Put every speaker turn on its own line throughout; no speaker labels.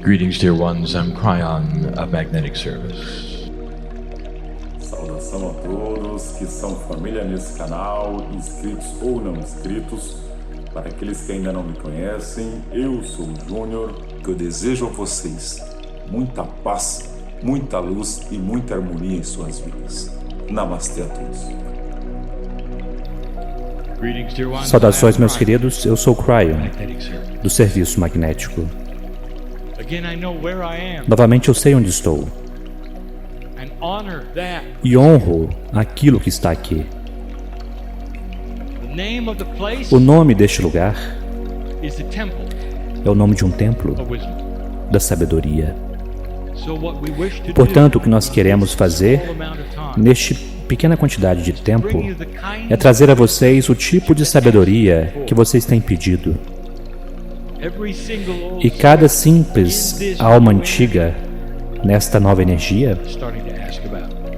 Greetings, dear ones. I'm Cryon of Magnetic Service.
Saudação a todos que são família nesse canal, inscritos ou não inscritos. Para aqueles que ainda não me conhecem, eu sou o Júnior, que eu desejo a vocês muita paz, muita luz e muita harmonia em suas vidas. Namastê a todos.
Saudações, meus queridos, eu sou Cryon, do Serviço Magnético. Novamente eu sei onde estou e honro aquilo que está aqui. O nome deste lugar é o nome de um templo da sabedoria. Portanto, o que nós queremos fazer neste pequena quantidade de tempo é trazer a vocês o tipo de sabedoria que vocês têm pedido. E cada simples alma antiga nesta nova energia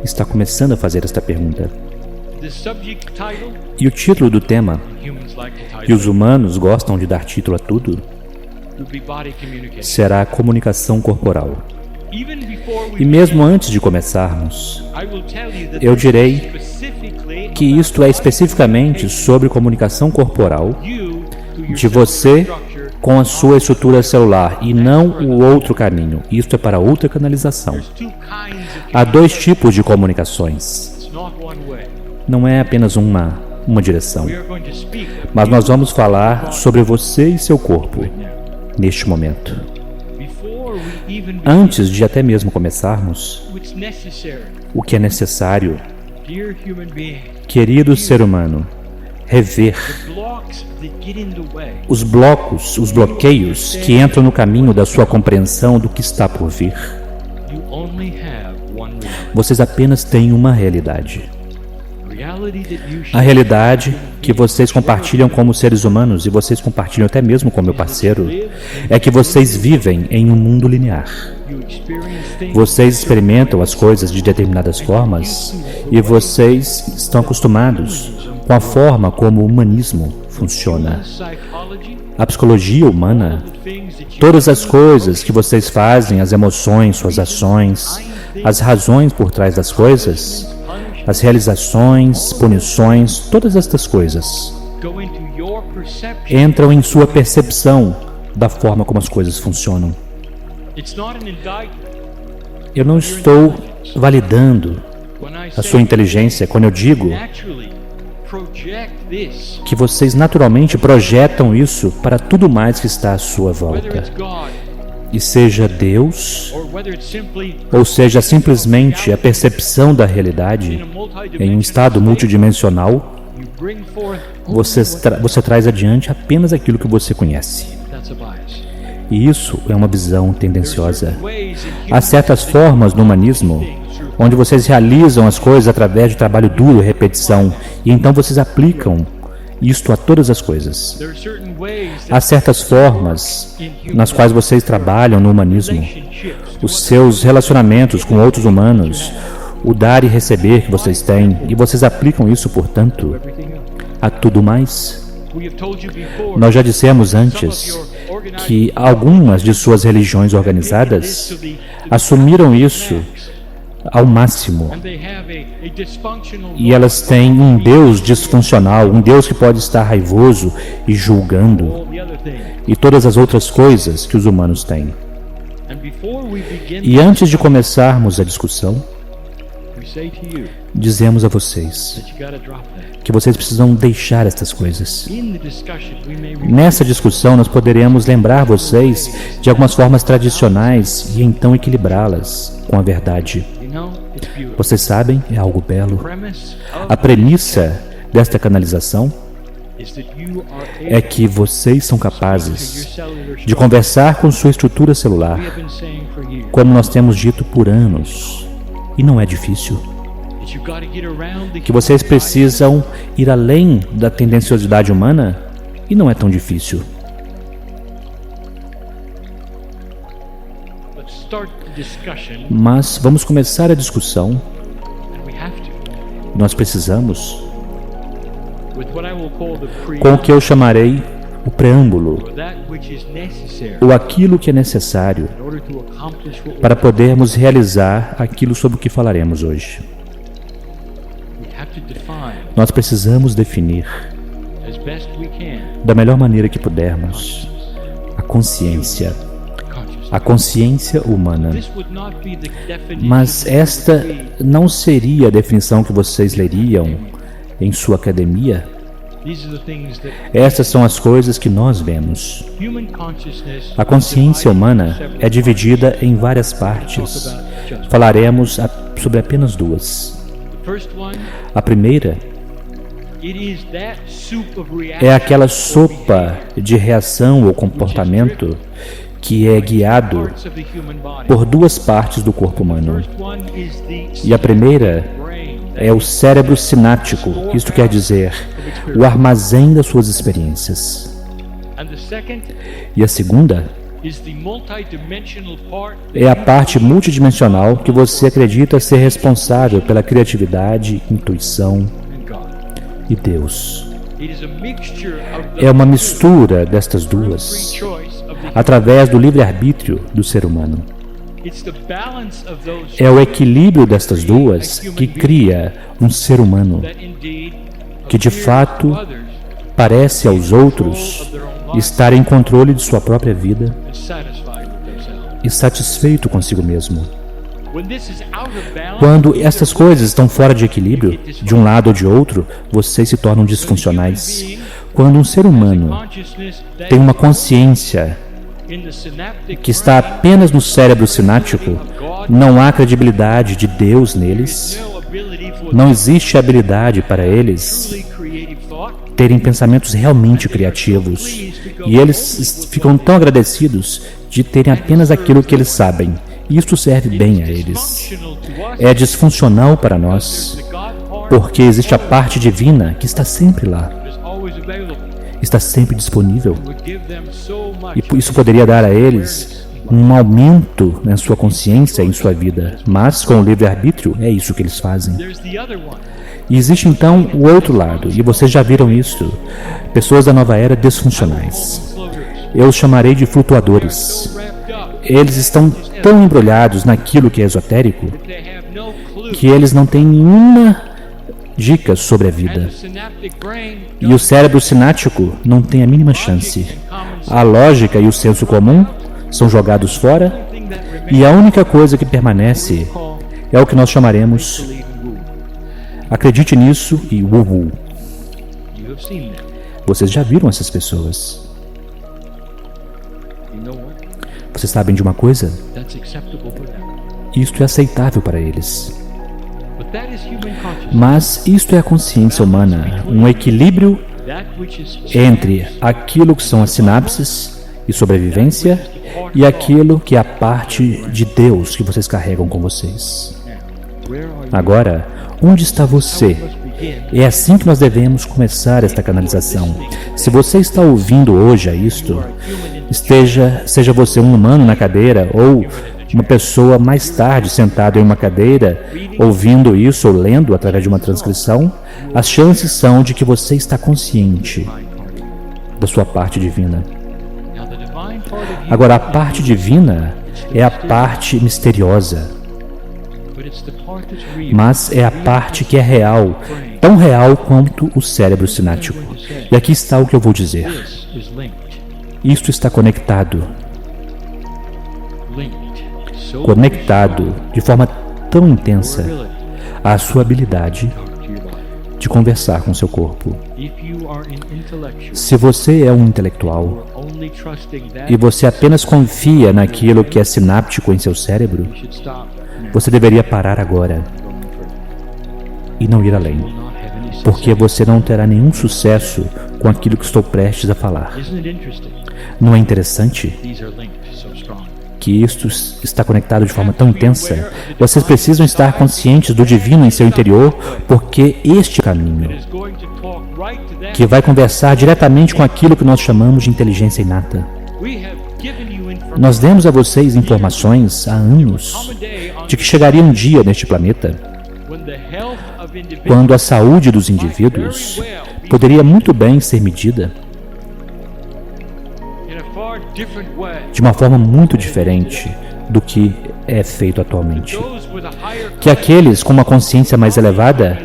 está começando a fazer esta pergunta. E o título do tema, e os humanos gostam de dar título a tudo, será a comunicação corporal. E mesmo antes de começarmos, eu direi que isto é especificamente sobre comunicação corporal de você com a sua estrutura celular e não o outro caminho. Isto é para outra canalização. Há dois tipos de comunicações. Não é apenas uma direção. Mas nós vamos falar sobre você e seu corpo neste momento. Antes de até mesmo começarmos, o que é necessário, querido ser humano, rever os blocos, os bloqueios que entram no caminho da sua compreensão do que está por vir. Vocês apenas têm uma realidade. A realidade que vocês compartilham como seres humanos, e vocês compartilham até mesmo com meu parceiro, é que vocês vivem em um mundo linear. Vocês experimentam as coisas de determinadas formas e vocês estão acostumados com a forma como o humanismo funciona. A psicologia humana, todas as coisas que vocês fazem, as emoções, suas ações, as razões por trás das coisas, as realizações, punições, todas estas coisas entram em sua percepção da forma como as coisas funcionam. Eu não estou validando a sua inteligência quando eu digo que vocês naturalmente projetam isso para tudo mais que está à sua volta. E seja Deus, ou seja simplesmente a percepção da realidade em um estado multidimensional, você traz adiante apenas aquilo que você conhece. E isso é uma visão tendenciosa. Há certas formas no humanismo onde vocês realizam as coisas através de trabalho duro e repetição, e então vocês aplicam isto a todas as coisas. Há certas formas nas quais vocês trabalham no humanismo, os seus relacionamentos com outros humanos, o dar e receber que vocês têm, e vocês aplicam isso, portanto, a tudo mais. Nós já dissemos antes que algumas de suas religiões organizadas assumiram isso ao máximo. E elas têm um Deus disfuncional, um Deus que pode estar raivoso e julgando, e todas as outras coisas que os humanos têm. E antes de começarmos a discussão, dizemos a vocês que vocês precisam deixar estas coisas. Nessa discussão, nós poderemos lembrar vocês de algumas formas tradicionais e então equilibrá-las com a verdade. Vocês sabem, é algo belo. A premissa desta canalização é que vocês são capazes de conversar com sua estrutura celular, como nós temos dito por anos, e não é difícil. Que vocês precisam ir além da tendenciosidade humana, e não é tão difícil. Mas vamos começar a discussão. Nós precisamos com o que eu chamarei o preâmbulo, ou aquilo que é necessário para podermos realizar aquilo sobre o que falaremos hoje. Nós precisamos definir, da melhor maneira que pudermos, a consciência humana. Mas esta não seria a definição que vocês leriam em sua academia. Essas são as coisas que nós vemos. A consciência humana é dividida em várias partes. Falaremos sobre apenas duas. A primeira é aquela sopa de reação ou comportamento que é guiado por duas partes do corpo humano. E a primeira é o cérebro sináptico, isto quer dizer, o armazém das suas experiências. E a segunda é a parte multidimensional que você acredita ser responsável pela criatividade, intuição e Deus. É uma mistura destas duas, através do livre-arbítrio do ser humano. É o equilíbrio destas duas que cria um ser humano que, de fato, parece aos outros estar em controle de sua própria vida e satisfeito consigo mesmo. Quando estas coisas estão fora de equilíbrio, de um lado ou de outro, vocês se tornam disfuncionais. Quando um ser humano tem uma consciência que está apenas no cérebro sináptico, não há credibilidade de Deus neles, não existe habilidade para eles terem pensamentos realmente criativos, e eles ficam tão agradecidos de terem apenas aquilo que eles sabem. Isto serve bem a eles. É disfuncional para nós, porque existe a parte divina que está sempre lá, está sempre disponível, e isso poderia dar a eles um aumento na sua consciência e em sua vida, mas com o livre-arbítrio é isso que eles fazem. E existe então o outro lado, e vocês já viram isso, pessoas da nova era disfuncionais. Eu os chamarei de flutuadores. Eles estão tão embrulhados naquilo que é esotérico que eles não têm nenhuma dica sobre a vida. E o cérebro sináptico não tem a mínima chance. A lógica e o senso comum são jogados fora, e a única coisa que permanece é o que nós chamaremos, acredite nisso, e wu-wu. Vocês já viram essas pessoas? Vocês sabem de uma coisa? Isto é aceitável para eles. Mas isto é a consciência humana, um equilíbrio entre aquilo que são as sinapses e sobrevivência e aquilo que é a parte de Deus que vocês carregam com vocês. Agora, onde está você? É assim que nós devemos começar esta canalização. Se você está ouvindo hoje a isto, seja você um humano na cadeira ou uma pessoa mais tarde sentada em uma cadeira ouvindo isso ou lendo através de uma transcrição, as chances são de que você está consciente da sua parte divina. Agora, a parte divina é a parte misteriosa, mas é a parte que é real, tão real quanto o cérebro sináptico. E aqui está o que eu vou dizer. Isto está conectado de forma tão intensa à sua habilidade de conversar com seu corpo. Se você é um intelectual e você apenas confia naquilo que é sináptico em seu cérebro, você deveria parar agora e não ir além, porque você não terá nenhum sucesso com aquilo que estou prestes a falar. Não é interessante que isto está conectado de forma tão intensa? Vocês precisam estar conscientes do divino em seu interior, porque este é o caminho que vai conversar diretamente com aquilo que nós chamamos de inteligência inata. Nós demos a vocês informações há anos de que chegaria um dia neste planeta quando a saúde dos indivíduos poderia muito bem ser medida de uma forma muito diferente do que é feito atualmente. Que aqueles com uma consciência mais elevada,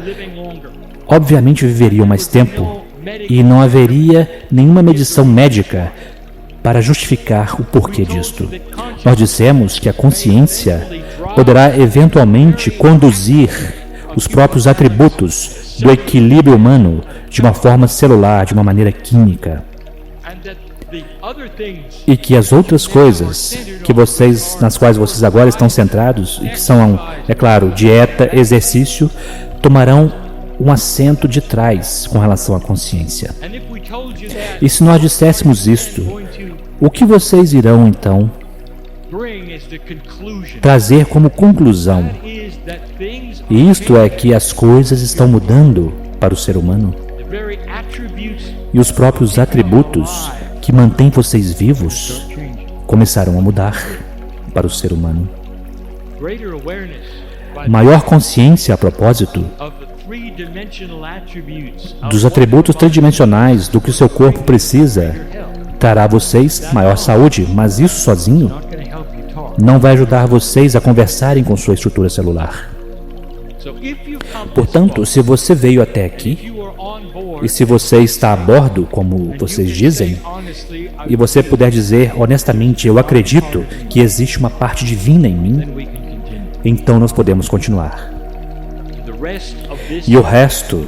obviamente viveriam mais tempo e não haveria nenhuma medição médica para justificar o porquê disto. Nós dissemos que a consciência poderá eventualmente conduzir os próprios atributos do equilíbrio humano de uma forma celular, de uma maneira química. E que as outras coisas nas quais vocês agora estão centrados, e que são, é claro, dieta, exercício, tomarão um assento de trás com relação à consciência. E se nós disséssemos isto, o que vocês irão então trazer como conclusão? E isto é que as coisas estão mudando para o ser humano. E os próprios atributos que mantêm vocês vivos começarão a mudar para o ser humano. Maior consciência a propósito dos atributos tridimensionais do que o seu corpo precisa trará a vocês maior saúde, mas isso sozinho não vai ajudar vocês a conversarem com sua estrutura celular. Portanto, se você veio até aqui, e se você está a bordo, como vocês dizem, e você puder dizer honestamente, eu acredito que existe uma parte divina em mim, então nós podemos continuar. E o resto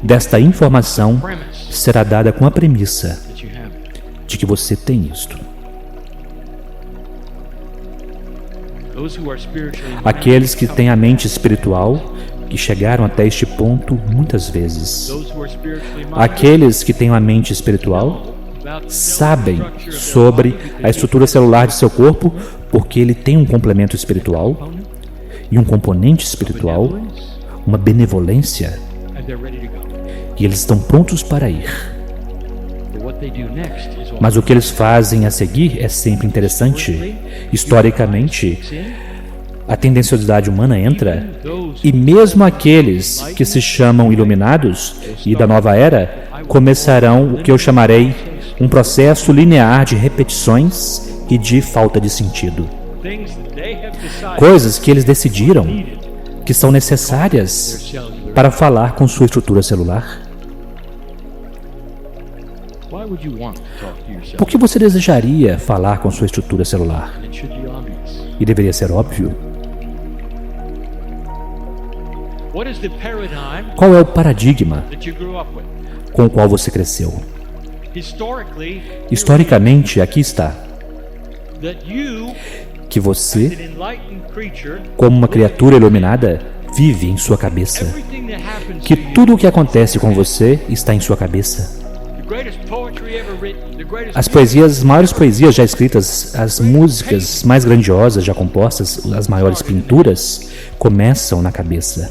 desta informação será dada com a premissa de que você tem isto. Aqueles que têm a mente espiritual, que chegaram até este ponto muitas vezes. Aqueles que têm a mente espiritual sabem sobre a estrutura celular de seu corpo, porque ele tem um complemento espiritual e um componente espiritual, uma benevolência, e eles estão prontos para ir. Mas o que eles fazem a seguir é sempre interessante. Historicamente, a tendenciosidade humana entra, e mesmo aqueles que se chamam iluminados e da nova era começarão o que eu chamarei um processo linear de repetições e de falta de sentido. Coisas que eles decidiram que são necessárias para falar com sua estrutura celular. Por que você desejaria falar com sua estrutura celular? E deveria ser óbvio. Qual é o paradigma com o qual você cresceu? Historicamente, aqui está. Que você, como uma criatura iluminada, vive em sua cabeça. Que tudo o que acontece com você está em sua cabeça. As maiores poesias já escritas, as músicas mais grandiosas já compostas, as maiores pinturas, começam na cabeça.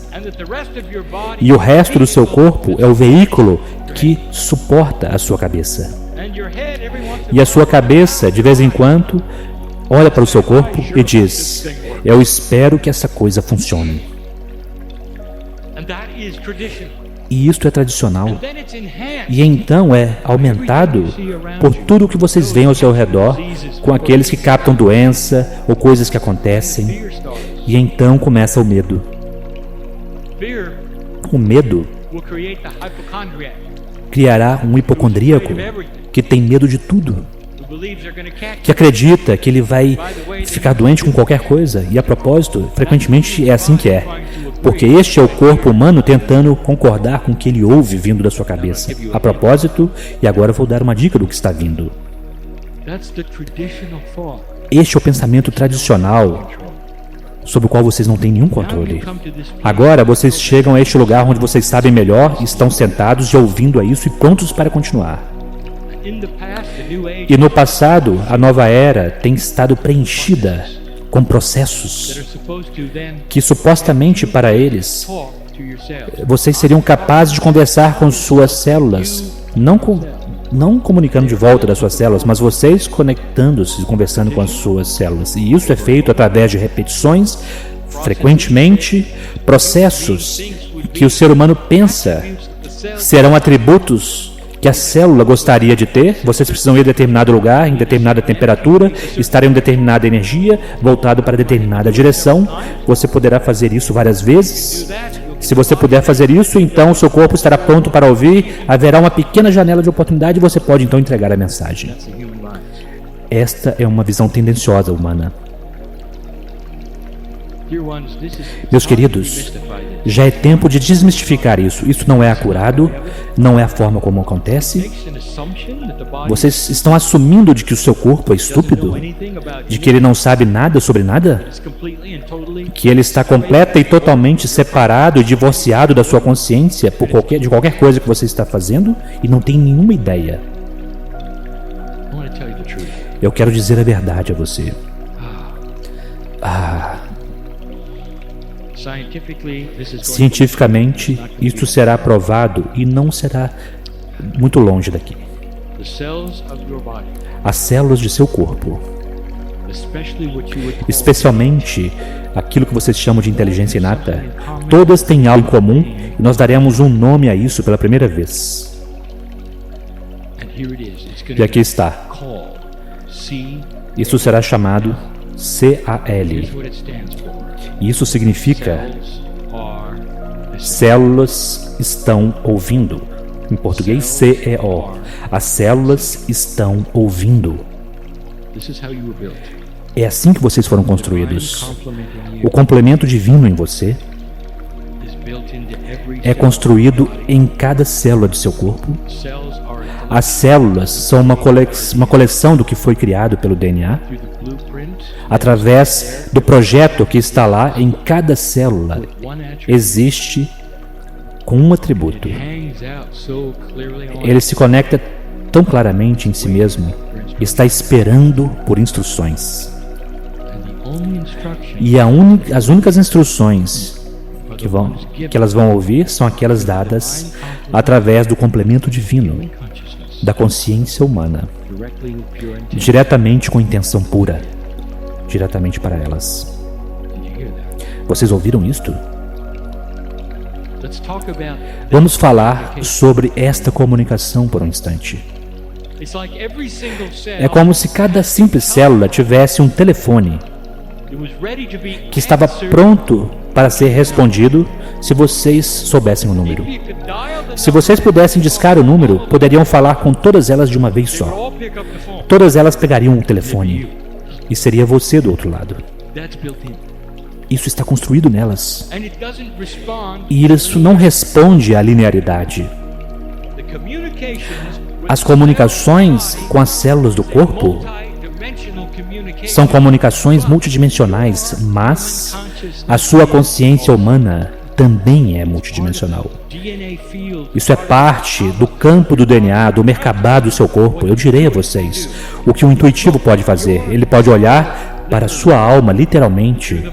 E o resto do seu corpo é o veículo que suporta a sua cabeça. E a sua cabeça, de vez em quando, olha para o seu corpo e diz: eu espero que essa coisa funcione. E isto é tradicional. E então é aumentado por tudo o que vocês veem ao seu redor, com aqueles que captam doença ou coisas que acontecem. E então começa o medo. O medo criará um hipocondríaco que tem medo de tudo, que acredita que ele vai ficar doente com qualquer coisa. E a propósito, frequentemente é assim que é, porque este é o corpo humano tentando concordar com o que ele ouve vindo da sua cabeça. A propósito, e agora eu vou dar uma dica do que está vindo. Este é o pensamento tradicional sobre o qual vocês não têm nenhum controle. Agora vocês chegam a este lugar onde vocês sabem melhor, estão sentados e ouvindo a isso e prontos para continuar. E no passado, a nova era tem estado preenchida com processos que supostamente para eles vocês seriam capazes de conversar com suas células, não comunicando de volta das suas células, mas vocês conectando-se, conversando com as suas células. E isso é feito através de repetições, frequentemente, processos que o ser humano pensa serão atributos que a célula gostaria de ter. Vocês precisam ir a determinado lugar, em determinada temperatura, estar em determinada energia, voltado para determinada direção. Você poderá fazer isso várias vezes. Se você puder fazer isso, então o seu corpo estará pronto para ouvir, haverá uma pequena janela de oportunidade e você pode então entregar a mensagem. Esta é uma visão tendenciosa humana. Meus queridos, já é tempo de desmistificar isso. Isso não é acurado, não é a forma como acontece. Vocês estão assumindo de que o seu corpo é estúpido? De que ele não sabe nada sobre nada? Que ele está completa e totalmente separado e divorciado da sua consciência de qualquer coisa que você está fazendo e não tem nenhuma ideia? Eu quero dizer a verdade a você. Cientificamente, isso será provado e não será muito longe daqui. As células de seu corpo, especialmente aquilo que vocês chamam de inteligência inata, todas têm algo em comum e nós daremos um nome a isso pela primeira vez. E aqui está. Isso será chamado CAL. Isso significa células estão ouvindo. Em português, CEO. As células estão ouvindo. É assim que vocês foram construídos. O complemento divino em você é construído em cada célula de seu corpo. As células são uma coleção do que foi criado pelo DNA, através do projeto que está lá em cada célula. Existe com um atributo. Ele se conecta tão claramente em si mesmo, está esperando por instruções. E as únicas instruções que elas vão ouvir são aquelas dadas através do complemento divino da consciência humana, diretamente com intenção pura, diretamente para elas. Vocês ouviram isto? Vamos falar sobre esta comunicação por um instante. É como se cada simples célula tivesse um telefone que estava pronto para ser respondido se vocês soubessem o número. Se vocês pudessem discar o número, poderiam falar com todas elas de uma vez só. Todas elas pegariam o telefone e seria você do outro lado. Isso está construído nelas. E isso não responde à linearidade. As comunicações com as células do corpo são comunicações multidimensionais, mas a sua consciência humana também é multidimensional. Isso é parte do campo do DNA, do Merkabah do seu corpo. Eu direi a vocês o que um intuitivo pode fazer. Ele pode olhar para a sua alma, literalmente,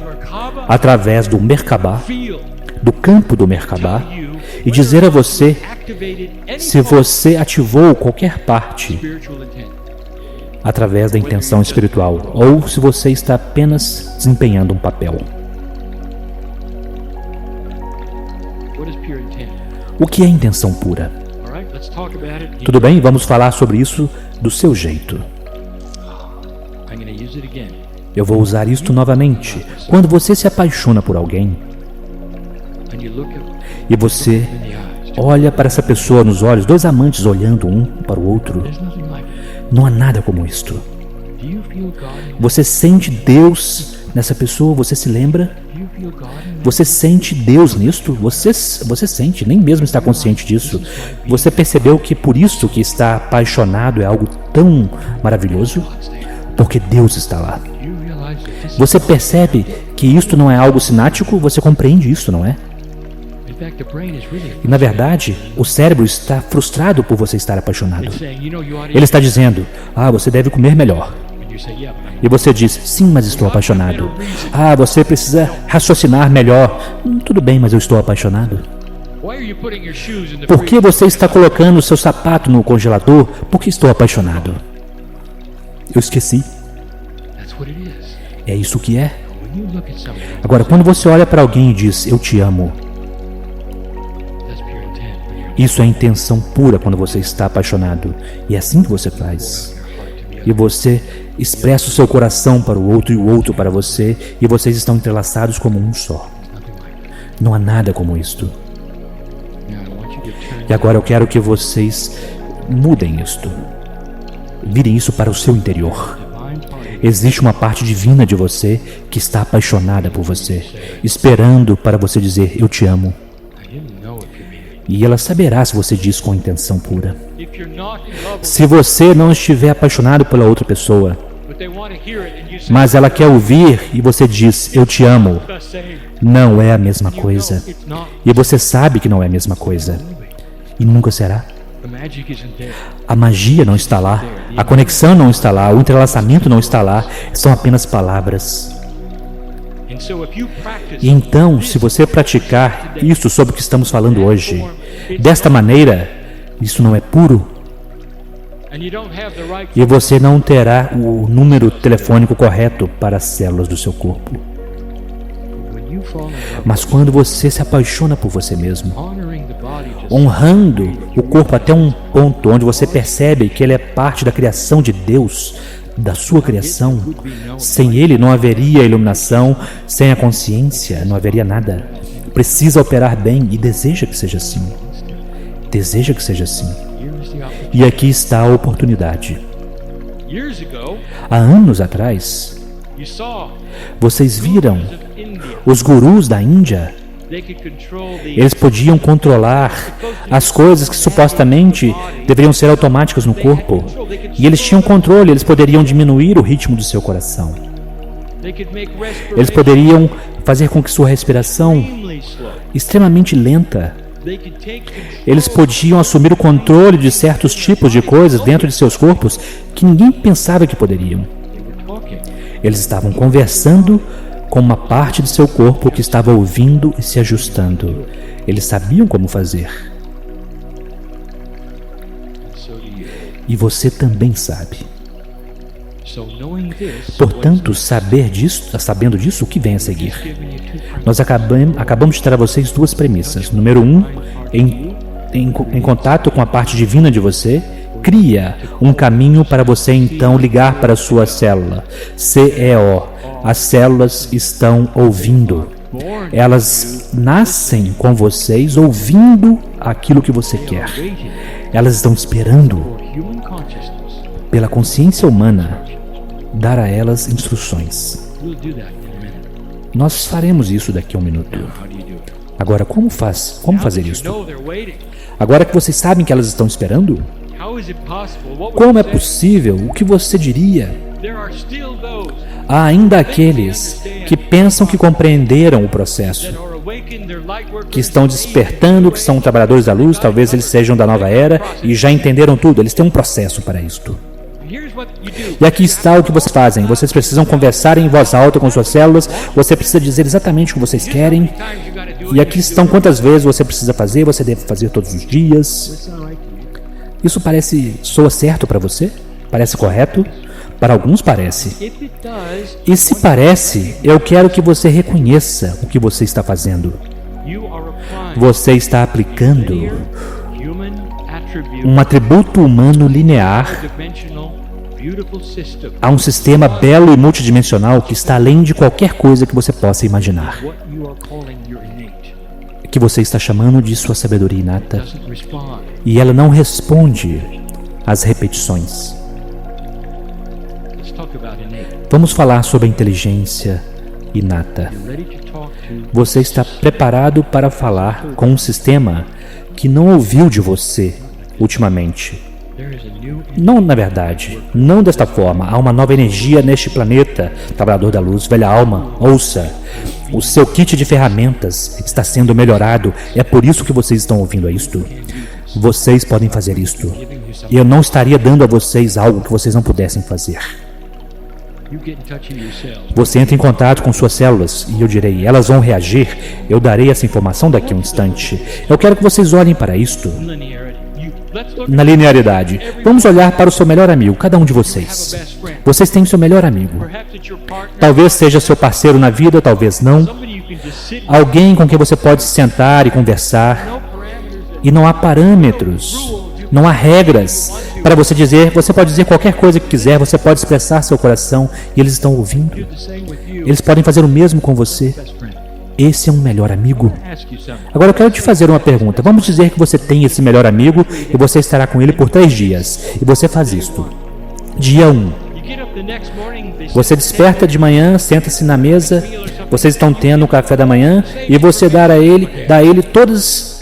através do Merkabah, do campo do Merkabah, e dizer a você se você ativou qualquer parte através da intenção espiritual, ou se você está apenas desempenhando um papel. O que é intenção pura? Tudo bem, vamos falar sobre isso do seu jeito. Eu vou usar isto novamente. Quando você se apaixona por alguém e você olha para essa pessoa nos olhos, dois amantes olhando um para o outro, não há nada como isto. Você sente Deus nessa pessoa, você se lembra? Você sente Deus nisto? Você sente, nem mesmo está consciente disso. Você percebeu que por isso que está apaixonado é algo tão maravilhoso? Porque Deus está lá. Você percebe que isto não é algo sinático? Você compreende isso, não é? E na verdade, o cérebro está frustrado por você estar apaixonado. Ele está dizendo, você deve comer melhor. E você diz, sim, mas estou apaixonado. Você precisa raciocinar melhor. Tudo bem, mas eu estou apaixonado. Por que você está colocando o seu sapato no congelador? Porque estou apaixonado. Eu esqueci. É isso que é. Agora, quando você olha para alguém e diz, eu te amo, Isso é intenção pura quando você está apaixonado. E é assim que você faz. E você expressa o seu coração para o outro e o outro para você, e vocês estão entrelaçados como um só. Não há nada como isto. E agora eu quero que vocês mudem isto. Virem isso para o seu interior. Existe uma parte divina de você que está apaixonada por você, esperando para você dizer, eu te amo. E ela saberá se você diz com intenção pura. Se você não estiver apaixonado pela outra pessoa, mas ela quer ouvir e você diz, eu te amo, não é a mesma coisa. E você sabe que não é a mesma coisa. E nunca será. A magia não está lá, a conexão não está lá, o entrelaçamento não está lá, são apenas palavras. E então, se você praticar isso sobre o que estamos falando hoje, desta maneira, isso não é puro, e você não terá o número telefônico correto para as células do seu corpo. Mas quando você se apaixona por você mesmo, honrando o corpo até um ponto onde você percebe que ele é parte da criação de Deus, da sua criação, sem ele não haveria iluminação, sem a consciência não haveria nada. Precisa operar bem e deseja que seja assim. Deseja que seja assim. E aqui está a oportunidade. Há anos atrás, vocês viram os gurus da Índia. Eles podiam controlar as coisas que supostamente deveriam ser automáticas no corpo. E eles tinham controle, eles poderiam diminuir o ritmo do seu coração. Eles poderiam fazer com que sua respiração extremamente lenta. Eles podiam assumir o controle de certos tipos de coisas dentro de seus corpos que ninguém pensava que poderiam. Eles estavam conversando com uma parte de seu corpo que estava ouvindo e se ajustando. Eles sabiam como fazer. E você também sabe. Portanto, sabendo disso, o que vem a seguir? Nós acabamos de dar a vocês duas premissas. Número 1, em contato com a parte divina de você, cria um caminho para você então ligar para a sua célula. CEO. As células estão ouvindo. Elas nascem com vocês ouvindo aquilo que você quer. Elas estão esperando pela consciência humana dar a elas instruções. Nós faremos isso daqui a um minuto. Agora, como fazer isso? Agora que vocês sabem que elas estão esperando, como é possível? O que você diria? Há ainda aqueles que pensam que compreenderam o processo, que estão despertando, que são trabalhadores da luz, talvez eles sejam da nova era e já entenderam tudo, eles têm um processo para isto. E aqui está o que vocês fazem. Vocês precisam conversar em voz alta com suas células, você precisa dizer exatamente o que vocês querem, e aqui estão quantas vezes você precisa fazer, você deve fazer todos os dias. Isso soa certo para você? Parece correto? Para alguns parece. E se parece, eu quero que você reconheça o que você está fazendo. Você está aplicando um atributo humano linear a um sistema belo e multidimensional que está além de qualquer coisa que você possa imaginar. Que você está chamando de sua sabedoria inata. E ela não responde às repetições. Vamos falar sobre a inteligência inata. Você está preparado para falar com um sistema que não ouviu de você ultimamente. Não, na verdade, não desta forma. Há uma nova energia neste planeta, trabalhador da luz, velha alma, ouça. O seu kit de ferramentas está sendo melhorado. É por isso que vocês estão ouvindo isto. Vocês podem fazer isto. Eu não estaria dando a vocês algo que vocês não pudessem fazer. Você entra em contato com suas células e eu direi, elas vão reagir. Eu darei essa informação daqui a um instante. Eu quero que vocês olhem para isto. Na linearidade, vamos olhar para o seu melhor amigo, cada um de vocês. Vocês têm o seu melhor amigo. Talvez seja seu parceiro na vida, talvez não. Alguém com quem você pode sentar e conversar. E não há parâmetros, não há regras para você dizer. Você pode dizer qualquer coisa que quiser, você pode expressar seu coração e eles estão ouvindo. Eles podem fazer o mesmo com você. Esse é um melhor amigo. Agora eu quero te fazer uma pergunta. Vamos dizer que você tem esse melhor amigo e você estará com ele por 3 dias. E você faz isto. Dia 1. Você desperta de manhã, senta-se na mesa, vocês estão tendo um café da manhã e você dá a ele todas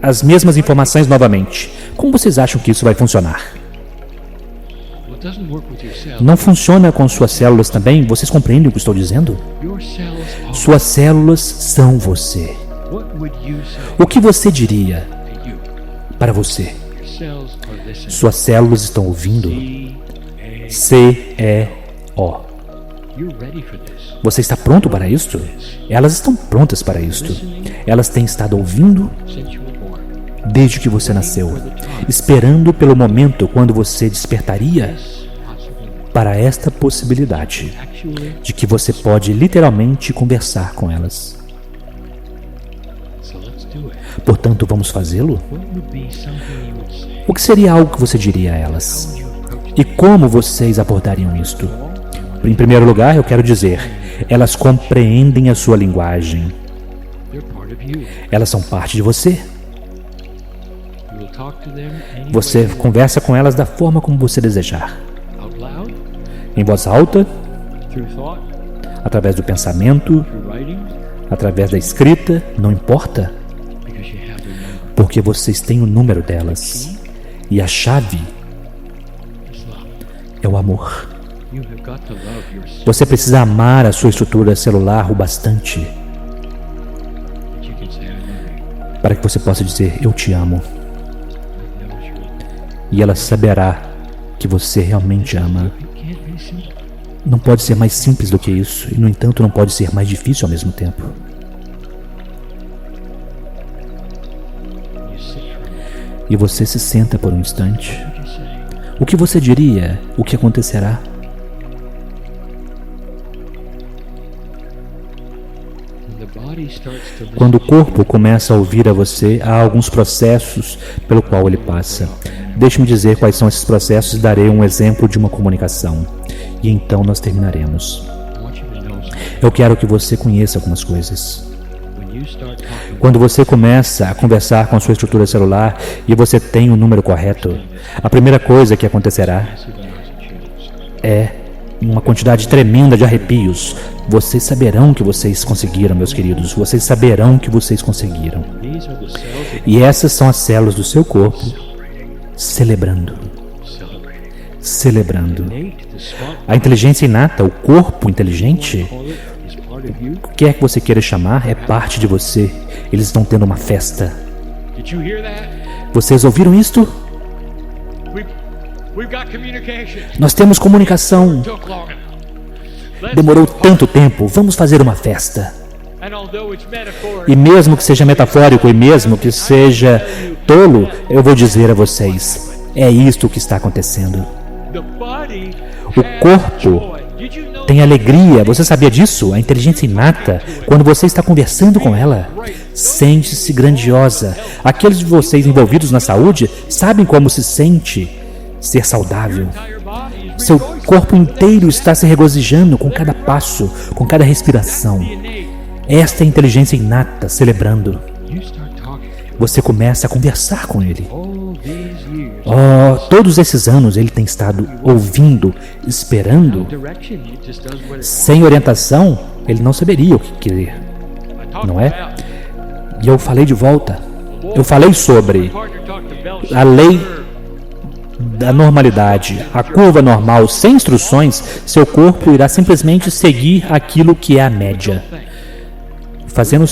as mesmas informações novamente. Como vocês acham que isso vai funcionar? Não funciona com suas células também? Vocês compreendem o que estou dizendo? Suas células são você. O que você diria para você? Suas células estão ouvindo. C-E-O. Você está pronto para isto? Elas estão prontas para isto. Elas têm estado ouvindo desde que você nasceu, esperando pelo momento quando você despertaria para esta possibilidade de que você pode literalmente conversar com elas. Portanto, vamos fazê-lo? O que seria algo que você diria a elas? E como vocês abordariam isto? Em primeiro lugar, eu quero dizer, elas compreendem a sua linguagem. Elas são parte de você. Você conversa com elas da forma como você desejar. Em voz alta, através do pensamento, através da escrita, não importa. Porque vocês têm o número delas. E a chave é o amor. Você precisa amar a sua estrutura celular o bastante para que você possa dizer, eu te amo. E ela saberá que você realmente ama. Não pode ser mais simples do que isso, e no entanto não pode ser mais difícil ao mesmo tempo. E você se senta por um instante. O que você diria? O que acontecerá? Quando o corpo começa a ouvir a você, há alguns processos pelo qual ele passa. Deixe-me dizer quais são esses processos e darei um exemplo de uma comunicação. E então nós terminaremos. Eu quero que você conheça algumas coisas. Quando você começa a conversar com a sua estrutura celular e você tem o número correto, a primeira coisa que acontecerá é uma quantidade tremenda de arrepios. Vocês saberão que vocês conseguiram, meus queridos. Vocês saberão que vocês conseguiram. E essas são as células do seu corpo celebrando. Celebrando. A inteligência inata, o corpo inteligente, o que é que você queira chamar, é parte de você. Eles estão tendo uma festa. Vocês ouviram isto? Nós temos comunicação. Demorou tanto tempo. Vamos fazer uma festa. E mesmo que seja metafórico e mesmo que seja tolo, eu vou dizer a vocês, é isto que está acontecendo. O corpo tem alegria. Você sabia disso? A inteligência inata, quando você está conversando com ela, sente-se grandiosa. Aqueles de vocês envolvidos na saúde sabem como se sente ser saudável. Seu corpo inteiro está se regozijando com cada passo, com cada respiração. Esta é a inteligência inata celebrando. Você começa a conversar com ele. Todos esses anos ele tem estado ouvindo, esperando. Sem orientação, ele não saberia o que querer, não é? E eu falei de volta. Eu falei sobre a lei da normalidade, a curva normal, sem instruções. Seu corpo irá simplesmente seguir aquilo que é a média, fazendo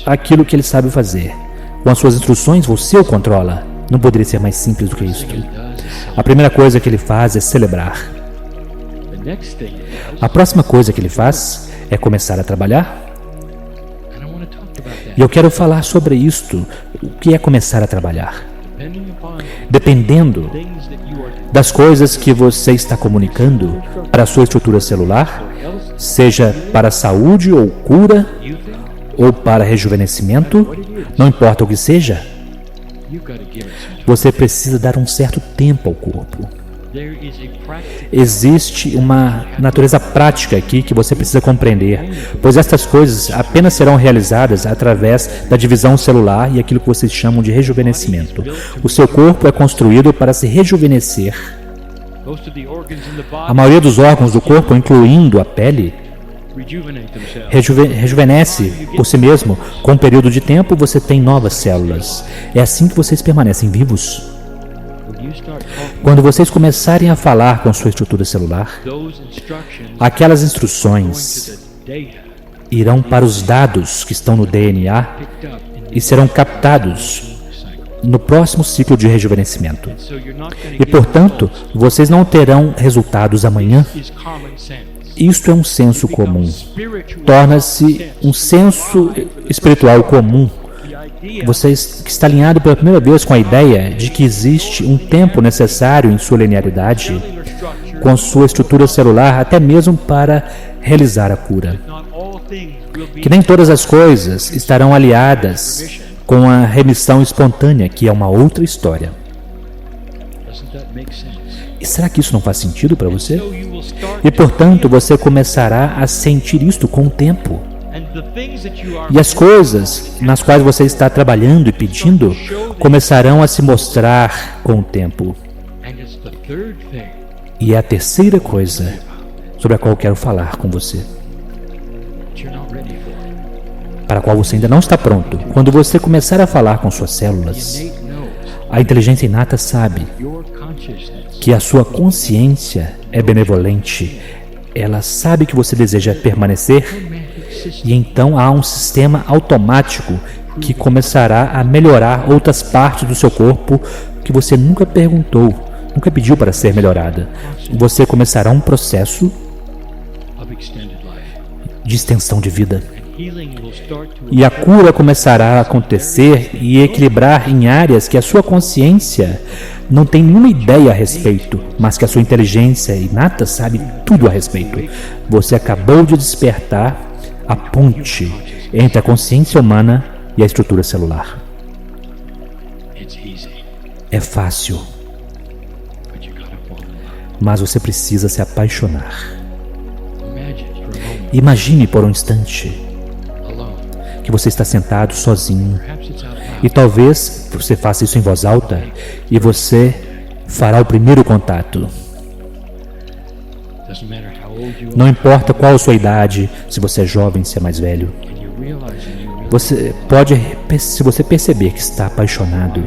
aquilo que ele sabe fazer. Com as suas instruções, você o controla. Não poderia ser mais simples do que isso. A primeira coisa que ele faz é celebrar. A próxima coisa que ele faz é começar a trabalhar. E eu quero falar sobre isto. O que é começar a trabalhar? Dependendo das coisas que você está comunicando para a sua estrutura celular, seja para saúde ou cura, ou para rejuvenescimento, não importa o que seja, Você precisa dar um certo tempo ao corpo. Existe uma natureza prática aqui que você precisa compreender, pois estas coisas apenas serão realizadas através da divisão celular e aquilo que vocês chamam de rejuvenescimento. O seu corpo é construído para se rejuvenescer. A maioria dos órgãos do corpo, incluindo a pele, rejuvenesce por si mesmo. Com um período de tempo, você tem novas células. É assim que vocês permanecem vivos. Quando vocês começarem a falar com sua estrutura celular, aquelas instruções irão para os dados que estão no DNA e serão captados no próximo ciclo de rejuvenescimento. E, portanto, vocês não terão resultados amanhã. Isto é um senso comum. Torna-se um senso espiritual comum. Você está alinhado pela primeira vez com a ideia de que existe um tempo necessário em sua linearidade, com sua estrutura celular, até mesmo para realizar a cura. Que nem todas as coisas estarão aliadas com a remissão espontânea, que é uma outra história. E será que isso não faz sentido para você? E, portanto, você começará a sentir isto com o tempo. E as coisas nas quais você está trabalhando e pedindo começarão a se mostrar com o tempo. E é a terceira coisa sobre a qual eu quero falar com você, para a qual você ainda não está pronto. Quando você começar a falar com suas células, a inteligência inata sabe que a sua consciência é benevolente. Ela sabe que você deseja permanecer, e então há um sistema automático que começará a melhorar outras partes do seu corpo que você nunca perguntou, nunca pediu para ser melhorada. Você começará um processo de extensão de vida. E a cura começará a acontecer e equilibrar em áreas que a sua consciência não tem nenhuma ideia a respeito, mas que a sua inteligência inata sabe tudo a respeito. Você acabou de despertar a ponte entre a consciência humana e a estrutura celular. É fácil, mas você precisa se apaixonar. Imagine por um instante que você está sentado sozinho, e talvez você faça isso em voz alta, e você fará o primeiro contato. Não importa qual a sua idade, se você é jovem, se é mais velho. Se você perceber que está apaixonado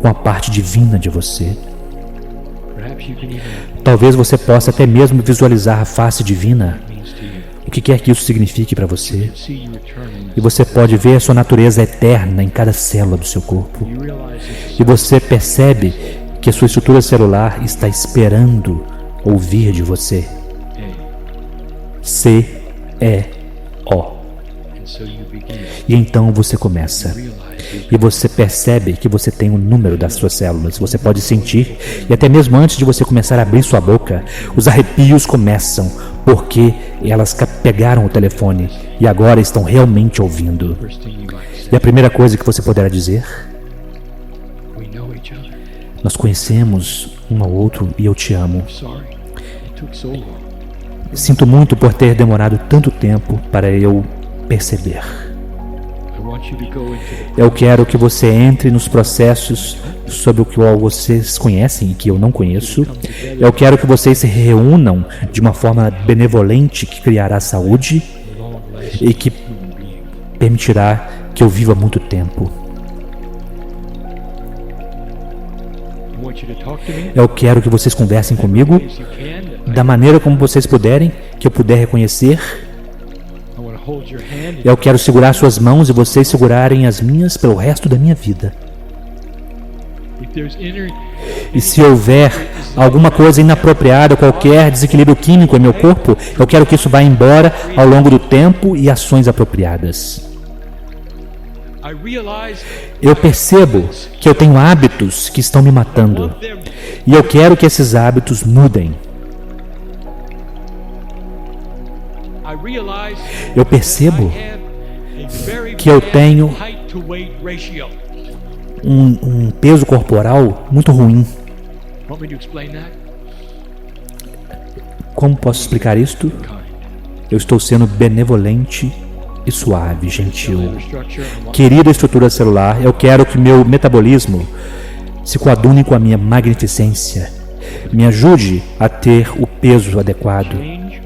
com a parte divina de você, talvez você possa até mesmo visualizar a face divina, o que quer que isso signifique para você. E você pode ver a sua natureza eterna em cada célula do seu corpo. E você percebe que a sua estrutura celular está esperando ouvir de você. C-E-O. E então você começa. E você percebe que você tem o número das suas células. Você pode sentir, e até mesmo antes de você começar a abrir sua boca, os arrepios começam, porque elas pegaram o telefone e agora estão realmente ouvindo. E a primeira coisa que você poderá dizer: nós conhecemos um ao outro e eu te amo. Sinto muito por ter demorado tanto tempo para eu perceber. Eu quero que você entre nos processos sobre o que vocês conhecem e que eu não conheço. Eu quero que vocês se reúnam de uma forma benevolente que criará saúde e que permitirá que eu viva muito tempo. Eu quero que vocês conversem comigo da maneira como vocês puderem, que eu puder reconhecer. Eu quero segurar suas mãos e vocês segurarem as minhas pelo resto da minha vida. E se houver alguma coisa inapropriada, qualquer desequilíbrio químico em meu corpo, eu quero que isso vá embora ao longo do tempo e ações apropriadas. Eu percebo que eu tenho hábitos que estão me matando. E eu quero que esses hábitos mudem. Eu percebo que eu tenho um peso corporal muito ruim. Como posso explicar isto? Eu estou sendo benevolente e suave, gentil. Querida estrutura celular, eu quero que meu metabolismo se coadune com a minha magnificência. Me ajude a ter o peso adequado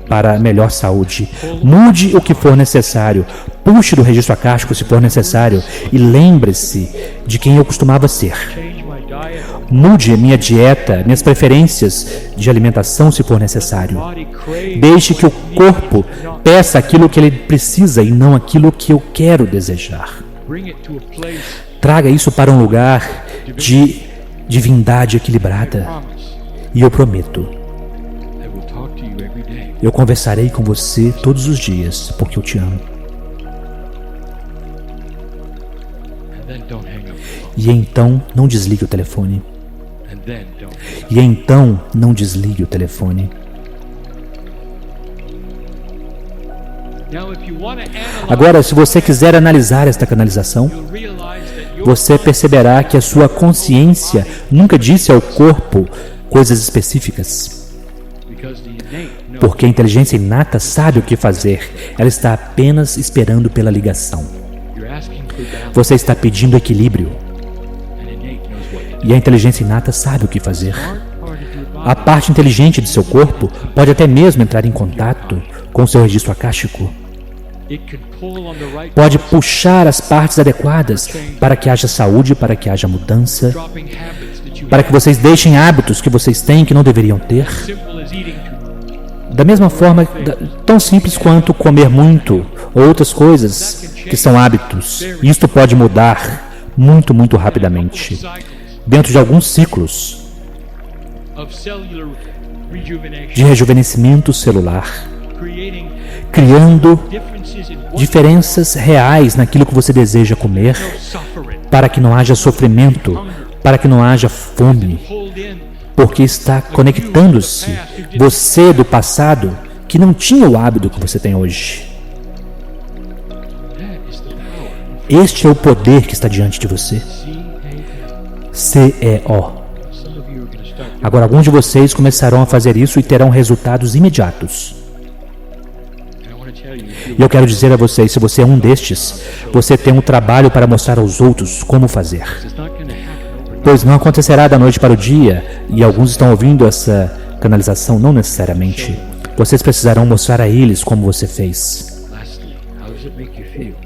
para a melhor saúde. Mude o que for necessário. Puxe do registro acástico se for necessário. E lembre-se de quem eu costumava ser. Mude minha dieta, minhas preferências de alimentação se for necessário. Deixe que o corpo peça aquilo que ele precisa e não aquilo que eu quero desejar. Traga isso para um lugar de divindade equilibrada. E eu prometo, eu conversarei com você todos os dias, porque eu te amo. E então, não desligue o telefone. E então, não desligue o telefone. Agora, se você quiser analisar esta canalização, você perceberá que a sua consciência nunca disse ao corpo coisas específicas. Porque a inteligência inata sabe o que fazer. Ela está apenas esperando pela ligação. Você está pedindo equilíbrio. E a inteligência inata sabe o que fazer. A parte inteligente de seu corpo pode até mesmo entrar em contato com seu registro acástico. Pode puxar as partes adequadas para que haja saúde, para que haja mudança, para que vocês deixem hábitos que vocês têm que não deveriam ter. Da mesma forma, tão simples quanto comer muito ou outras coisas que são hábitos. Isto pode mudar muito, muito rapidamente. Dentro de alguns ciclos de rejuvenescimento celular, criando diferenças reais naquilo que você deseja comer, para que não haja sofrimento, para que não haja fome, porque está conectando-se você do passado que não tinha o hábito que você tem hoje. Este é o poder que está diante de você. CEO. Agora, alguns de vocês começarão a fazer isso e terão resultados imediatos. E eu quero dizer a vocês, se você é um destes, você tem um trabalho para mostrar aos outros como fazer. Pois não acontecerá da noite para o dia, e alguns estão ouvindo essa canalização, não necessariamente. Vocês precisarão mostrar a eles como você fez.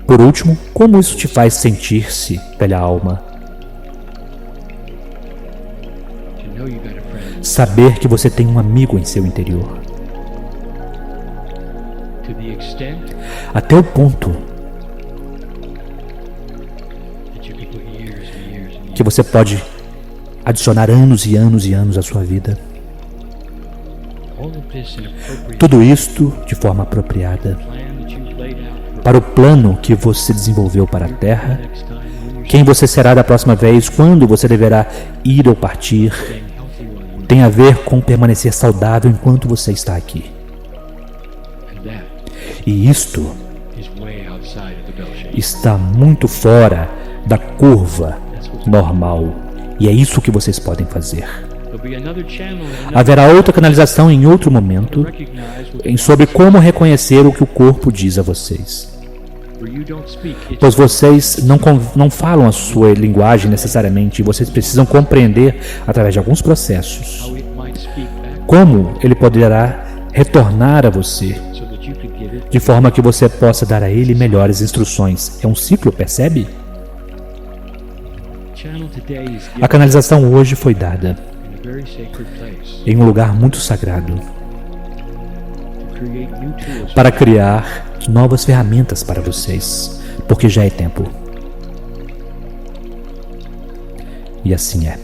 Por último, como isso te faz sentir-se, velha alma? Saber que você tem um amigo em seu interior. Até o ponto que você pode adicionar anos e anos e anos à sua vida. Tudo isto de forma apropriada para o plano que você desenvolveu para a Terra, quem você será da próxima vez, quando você deverá ir ou partir, tem a ver com permanecer saudável enquanto você está aqui. E isto está muito fora da curva normal. E é isso que vocês podem fazer. Haverá outra canalização em outro momento sobre como reconhecer o que o corpo diz a vocês. Pois vocês não falam a sua linguagem necessariamente, e vocês precisam compreender, através de alguns processos, como ele poderá retornar a você, de forma que você possa dar a ele melhores instruções. É um ciclo, percebe? A canalização hoje foi dada em um lugar muito sagrado para criar novas ferramentas para vocês, porque já é tempo. E assim é.